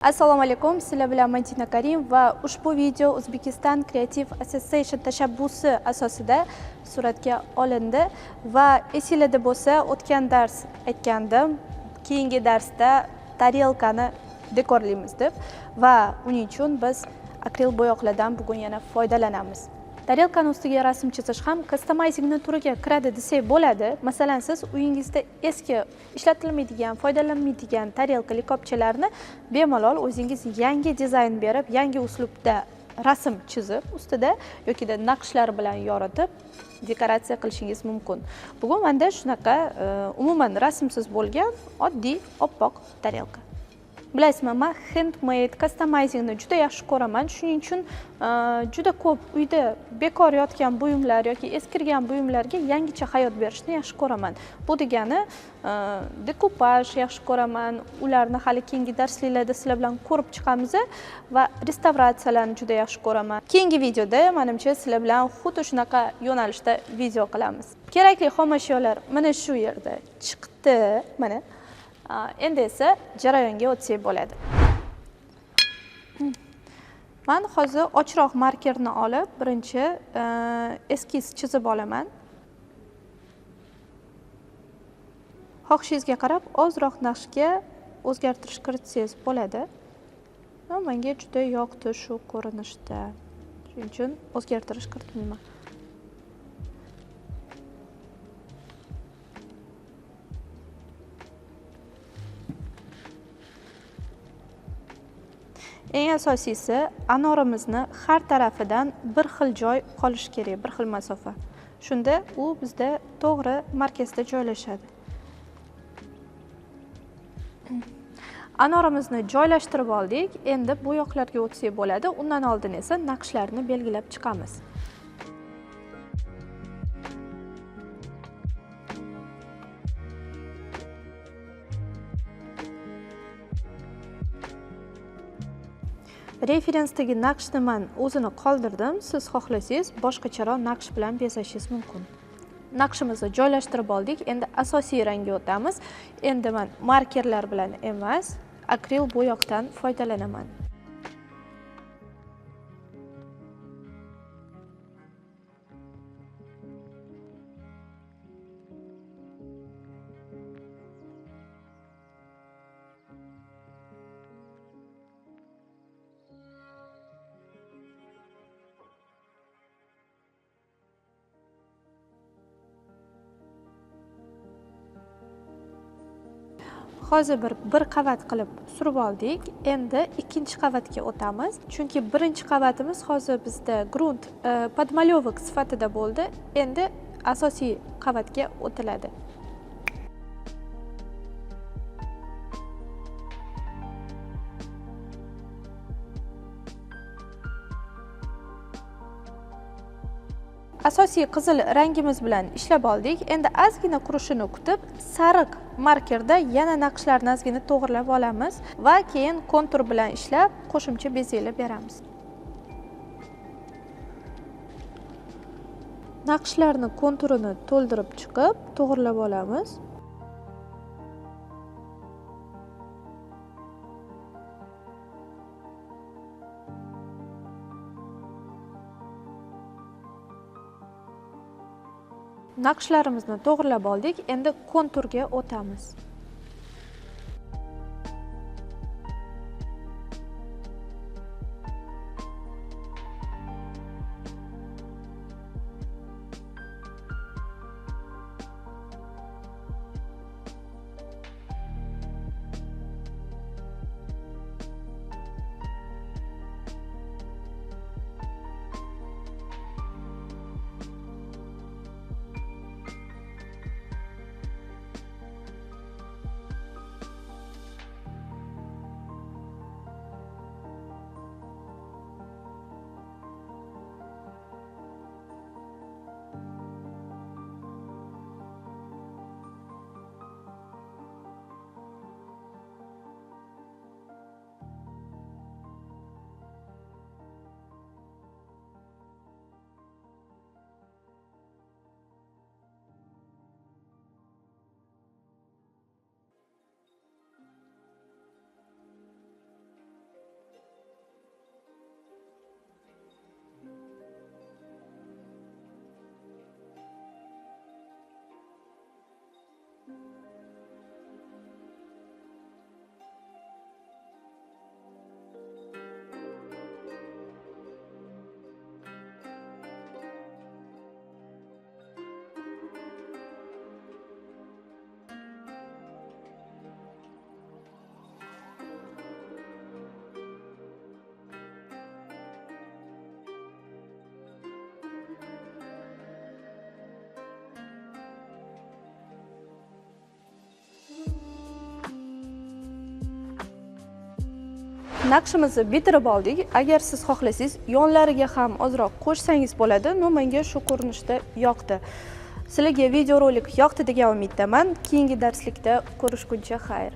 Assalomu alaykum, sizlar bilan Madina Karim va ushbu video Uzbekistan Creative Association tashabbusi asosida suratga olindi va esingizda bo'lsa, o'tgan dars aytgandim, keyingi darsda tarelkani dekorlaymiz deb va uning uchun biz akril bo'yoqlardan bugun yana foydalanamiz. Tarelkani ustiga rasm chizish ham customizingni turiga kiradi desak bo'ladi. Masalan, siz uyingizda eski ishlatilmaydigan, foydalanmaydigan tarelka likopchalarni bemalol o'zingiz yangi dizayn berib, yangi uslubda rasm chizib, ustida yoki naqshlar bilan yoritib dekoratsiya qilishingiz mumkin. Bugun menda shunaqa umuman rasmsiz bo'lgan oddiy oppoq tarelka. Bilasizmi, men handmade customizingni juda yaxshi ko'raman. Shuning uchun juda ko'p uyda bekor yotgan buyumlar yoki eskirgan buyumlarga yangicha hayot berishni yaxshi ko'raman. Bu degani dekupaj yaxshi ko'raman. Ularni hali keyingi darsliklarda sizlar bilan ko'rib chiqamiz va restavratsiyalarni juda yaxshi ko'raman. Keyingi videoda menimcha sizlar bilan xuddi shunaqa yo'nalishda video qilamiz. Kerakli xomashyolar mana shu yerda chiqdi. Mana endi esa jarayonga o'tsak bo'ladi. Men hozir ochroq markerni olib, birinchi eskiz chizib olaman. Xohishingizga qarab ozroq naqshga o'zgartirish kiritsangiz bo'ladi. Menga juda yoqdi shu ko'rinishda. Shuning uchun o'zgartirish kiritmayman. Eng asosiysi, anorimizni har tarafidan bir xil joy qolishi kerak, bir xil masofa. Shunda u bizda to'g'ri markazda joylashadi. Anorimizni joylashtirib oldik. Endi bo'yoqlarga o'tsak bo'ladi. Undan oldin esa naqshlarni belgilab chiqamiz. Referensdagi naqshni men o'zini qoldirdim. Siz xohlasangiz boshqacharoq naqsh bilan bezashingiz mumkin. Naqshimizni joylashtirib oldik. Endi asosiy rangga o'tamiz. Endi men markerlar bilan emas, akril bo'yoqdan foydalanaman. Hozir bir qavat qilib surib oldik. Endi ikkinchi qavatga o'tamiz. Chunki birinchi qavatimiz hozir bizda grunt podmalyovik sifatida bo'ldi. Endi asosiy qavatga o'tiladi. Asosiy qizil rangimiz bilan ishlab oldik. Endi ozgina qurishini kutib, sariq markerda yana naqshlarni ozgina to'g'rilab olamiz va keyin kontur bilan ishlab, qo'shimcha bezaklar beramiz. Naqshlarni konturini to'ldirib chiqib, to'g'rilab olamiz. Naqshlarimizni to'g'rilab oldik. Endi konturga o'tamiz. naqshimizni bitirib oldik. Agar siz xohlasangiz, yonlariga ham ozroq qo'shsangiz bo'ladi. Menga shu ko'rinishda yoqdi. Sizlarga videorolik yoqdi degan umiddaman. Keyingi darslikda ko'rishguncha xayr.